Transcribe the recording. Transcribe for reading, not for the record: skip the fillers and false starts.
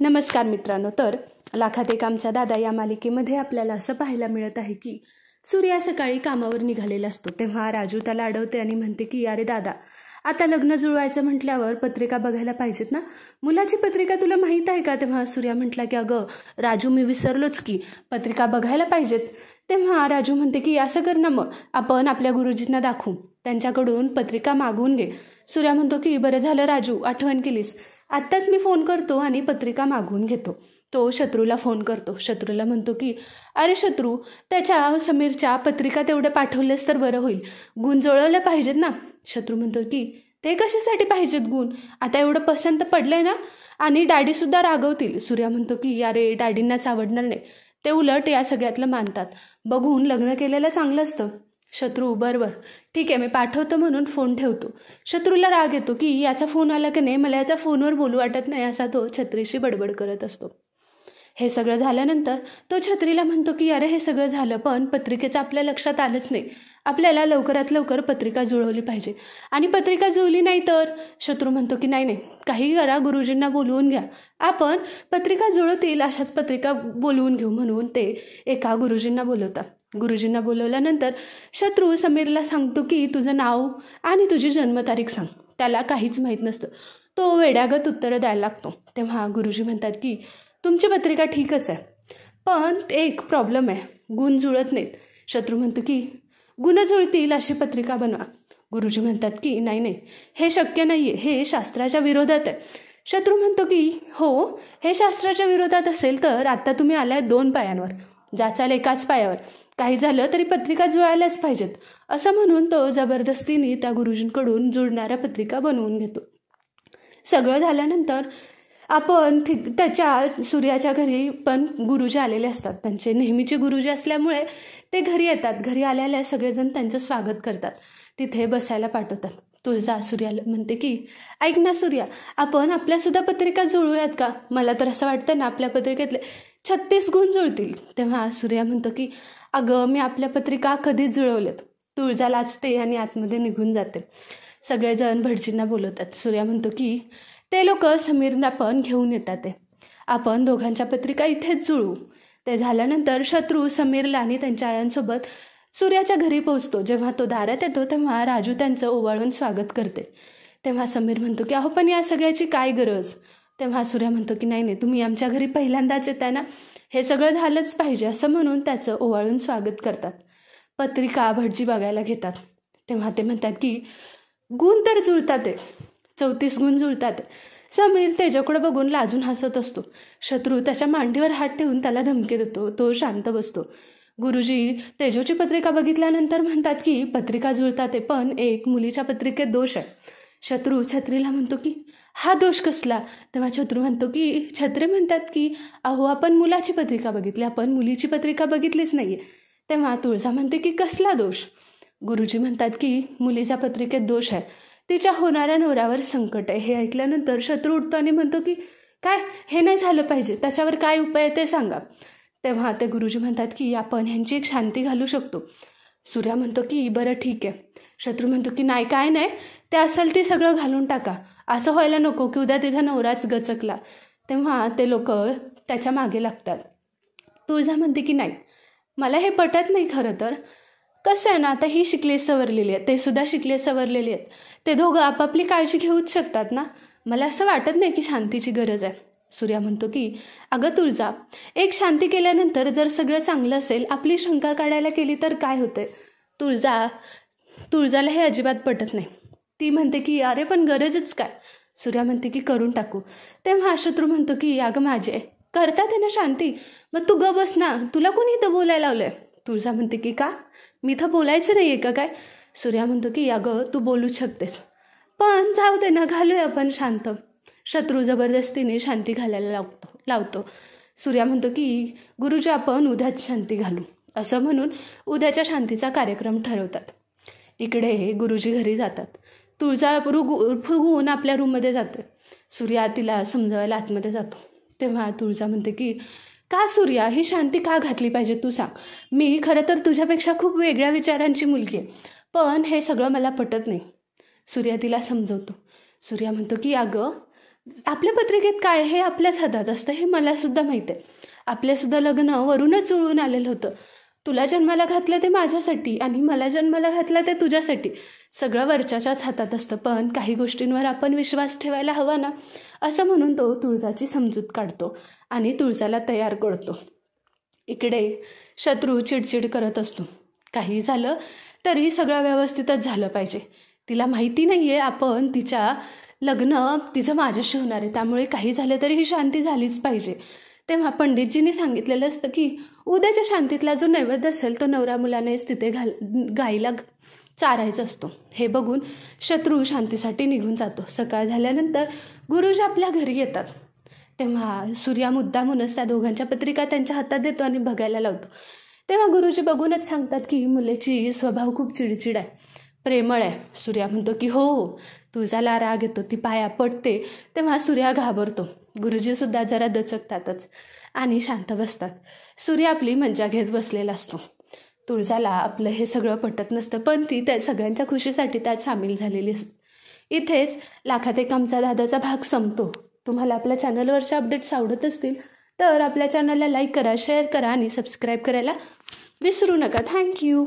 नमस्कार मित्रांनो. तर लाखात एक आमचा दादा या मालिकेमध्ये आपल्याला असं पाहायला मिळत आहे की सूर्या सकाळी कामावर निघालेला असतो तेव्हा राजू त्याला अडवते आणि म्हणते की अरे दादा, आता लग्न जुळवायचं म्हटल्यावर पत्रिका बघायला पाहिजेत ना, मुलाची पत्रिका तुला माहीत आहे का? तेव्हा सूर्या म्हटला की अगं राजू, मी विसरलोच की पत्रिका बघायला पाहिजेत. तेव्हा राजू म्हणते की असं कर ना, मग आपण आपल्या गुरुजींना दाखवू, त्यांच्याकडून पत्रिका मागवून घे. सूर्या म्हणतो की बरं झालं राजू, आठवण केलीस, आत्ताच मी फोन करतो आणि पत्रिका मागवून घेतो. तो शत्रूला फोन करतो. शत्रूला म्हणतो की अरे शत्रू, त्याच्या समीरच्या पत्रिका तेवढं पाठवलेस तर बरं होईल, गुण जुळवलं पाहिजेत ना. शत्रू म्हणतो की ते कशासाठी पाहिजेत गुण, आता एवढं पसंत पडलंय ना, आणि डॅडीसुद्धा रागवतील. सूर्या म्हणतो की अरे डॅडींनाच आवडणार नाही, ते उलट या सगळ्यातलं मानतात, बघून लग्न केलेलं चांगलं असतं. शत्रू बरोबर ठीक आहे, मी पाठवतो म्हणून फोन ठेवतो. शत्रूला राग येतो की याचा फोन आला की नाही, मला याचा फोनवर बोलू वाटत नाही, असा तो छत्रीशी बडबड करत असतो. हे सगळं झाल्यानंतर तो छत्रीला म्हणतो की अरे हे सगळं झालं पण पत्रिकेचं आपल्या लक्षात आलंच नाही, आपल्याला लवकरात लवकर पत्रिका जुळवली पाहिजे, आणि पत्रिका जुळली नाही तर? शत्रू म्हणतो की नाही नाही, काही करा, गुरुजींना बोलवून घ्या, आपण पत्रिका जुळवतील अशाच पत्रिका बोलवून घेऊ. म्हणून ते एका गुरुजींना बोलवतात. गुरुजींना बोलवल्यानंतर शत्रू समीरला सांगतो की तुझं नाव आणि तुझी जन्मतारीख सांग. त्याला काहीच माहीत नसतं, तो वेड्यागत उत्तरं द्यायला लागतो. तेव्हा गुरुजी म्हणतात की तुमची पत्रिका ठीकच आहे, पण एक प्रॉब्लेम आहे, गुण जुळत नाहीत. शत्रू म्हणतो की गुण जुळतील अशी पत्रिका बनवा. गुरुजी म्हणतात की नाही नाही, हे शक्य नाही आहे, हे शास्त्राच्या विरोधात आहे. शत्रू म्हणतो की हो, हे शास्त्राच्या विरोधात असेल तर आता तुम्ही आलाय 2 पायांवर, ज्याचाल एकाच पायावर, काही झालं तरी पत्रिका जुळायलाच पाहिजेत, असं म्हणून तो जबरदस्तीने त्या गुरुजींकडून जुळणाऱ्या पत्रिका बनवून घेतो. सगळं झाल्यानंतर आपण त्याच्या सूर्याच्या घरी पण गुरुजी आलेले असतात, त्यांचे नेहमीचे गुरुजी असल्यामुळे ते घरी येतात. घरी आलेले सगळेजण त्यांचं स्वागत करतात, तिथे बसायला पाठवतात. तुळजा सूर्याला म्हणते की ऐक ना सूर्या, आपण आपल्यासुद्धा पत्रिका जुळवूयात का? मला तर असं वाटतं ना आपल्या पत्रिकेतले 36 गुण जुळतील. तेव्हा सूर्या म्हणतो की अगं, मी आपल्या पत्रिका कधीच जुळवल्यात. तुळजा लाजते आणि आतमध्ये निघून जाते. सगळेजण भटजींना बोलवतात. सूर्या म्हणतो की ते लोक समीरला पण घेऊन येतात, ते आपण दोघांच्या पत्रिका इथेच जुळवू. ते झाल्यानंतर शत्रू समीरला आणि त्यांच्या आयांसोबत सूर्याच्या घरी पोहोचतो. जेव्हा तो दारात येतो तेव्हा राजू त्यांचं ओवाळून स्वागत करते. तेव्हा समीर म्हणतो की अहो पण या सगळ्याची काय गरज? तेव्हा सूर्या म्हणतो की नाही नाही, तुम्ही आमच्या घरी पहिल्यांदाच येताय ना, हे सगळं झालंच पाहिजे, असं म्हणून त्याचं ओवाळून स्वागत करतात. पत्रिका भटजी बघायला घेतात. तेव्हा ते म्हणतात की गुण तर जुळतात आहे, 34 गुण जुळतात. समीर त्याच्याकडे बघून लाजून हसत असतो. शत्रू त्याच्या मांडीवर हात ठेवून त्याला धमकी देतो. तो शांत बसतो. गुरुजी तेजोची पत्रिका बघितल्यानंतर म्हणतात की पत्रिका जुळतात आहे, पण एक मुलीच्या पत्रिकेत दोष आहे. शत्रू छत्रीला म्हणतो की हा दोष कसला? तेव्हा शत्रू म्हणतो की छत्री म्हणतात की अहो, आपण मुलाची पत्रिका बघितली, आपण मुलीची पत्रिका बघितलीच नाहीये. तेव्हा तुळजा म्हणते की कसला दोष? गुरुजी म्हणतात की मुलीच्या पत्रिकेत दोष आहे, तिच्या होणाऱ्या नवऱ्यावर संकट आहे. हे ऐकल्यानंतर शत्रू उठतो आणि म्हणतो की काय, हे नाही झालं पाहिजे, त्याच्यावर काय उपाय आहे ते सांगा. तेव्हा ते गुरुजी म्हणतात की आपण ह्यांची एक शांती घालू शकतो. सूर्या म्हणतो की बरं ठीक आहे. शत्रू म्हणतो की नाही, काय नाही, ते असेल ते सगळं घालून टाका, असं व्हायला नको की उद्या तिचा नवराच गचकला. तेव्हा ते लोक त्याच्या मागे लागतात. तुळजा म्हणते की नाही, मला हे पटत नाही. खरं तर कसं आहे ना, आता ही शिकली सवरलेली आहे, ते सुद्धा शिकले सवरलेली आहेत, ते दोघं आपापली काळजी घेऊच शकतात ना, मला असं वाटत नाही की शांतीची गरज आहे. सूर्या म्हणतो की अगं तुळजा, एक शांती केल्यानंतर जर सगळं चांगलं असेल, आपली शंका काढायला केली तर काय होतंय? तुळजाला हे अजिबात पटत नाही. ती म्हणते की अरे पण गरजच काय? सूर्या म्हणते की करून टाकू. तेव्हा शत्रू म्हणतो की अगं माझे करतात आहे ना शांती, मग तू ग बस ना, तुला कोणी इथं बोलायला लावलंय? तुळजा म्हणते की का, मी इथं बोलायचं नाही आहे का काय? सूर्या म्हणतो की अगं तू बोलूच शकतेस, पण जाऊ दे ना, घालूया आपण शांत. शत्रू जबरदस्तीने शांती घालायला लावतो. सूर्या म्हणतो की गुरुजी आपण उद्याच शांती घालू, असं म्हणून उद्याच्या शांतीचा कार्यक्रम ठरवतात. इकडे गुरुजी घरी जातात. तुळजा फुगवून आपल्या रूममध्ये जाते. सूर्या तिला समजावायला आतमध्ये जातो. तेव्हा तुळजा म्हणते की का सूर्या, ही शांती का घातली पाहिजे तू सांग. मी खरं तर तुझ्यापेक्षा खूप वेगळ्या विचारांची मुलगी आहे, पण हे सगळं मला पटत नाही. सूर्या तिला समजवतो. सूर्या म्हणतो की अगं आपल्या पत्रिकेत काय हे आपल्याच हातात असतं, हे मला सुद्धा माहीत आहे. आपल्यासुद्धा लग्न वरूनच जुळून आलेलं होतं. तुला जन्माला घातलं ते माझ्यासाठी आणि मला जन्माला घातलं ते तुझ्यासाठी. सगळं वरच्याच्याच हातात असतं, पण काही गोष्टींवर आपण विश्वास ठेवायला हवा ना, असं म्हणून तो तुळजाची समजूत काढतो आणि तुळजाला तयार करतो. इकडे शत्रू चिडचिड करत असतो. काही झालं तरी सगळं व्यवस्थितच झालं पाहिजे. तिला माहिती नाही आहे आपण लग्न तिचं माझ्याशी होणार आहे, त्यामुळे काही झालं तरी ही शांती झालीच पाहिजे. तेव्हा पंडितजींनी सांगितलेलं असतं की उद्याच्या शांतीतला जो नैवेद्य असेल तो नवरा मुलानेच तिथे गाईला चारायचा असतो. हे बघून शत्रू शांतीसाठी निघून जातो. सकाळ झाल्यानंतर गुरुजी आपल्या घरी येतात. तेव्हा सूर्या मुद्दामूनच त्या दोघांच्या पत्रिका त्यांच्या हातात देतो आणि बघायला लावतो. तेव्हा गुरुजी बघूनच सांगतात की मुलीची स्वभाव खूप चिडचिड आहे, प्रेमळ आहे. सूर्या म्हणतो की हो, तुझ्याला राग येतो, ती पाया पडते. तेव्हा सूर्या घाबरतो. गुरुजीसुद्धा जरा दचकतातच आणि शांत बसतात. सूर्या आपली मज्जा घेत बसलेला असतो. तुळजाला आपलं हे सगळं पटत नसतं, पण ती त्या सगळ्यांच्या खुशीसाठी त्यात सामील झालेली असते. इथेच लाखात एक आमचा दादाचा भाग संपतो. तुम्हाला आपल्या चॅनलवरचे अपडेट्स आवडत असतील तर आपल्या चॅनलला लाईक करा, शेअर करा आणि सबस्क्राईब करायला विसरू नका. थँक्यू.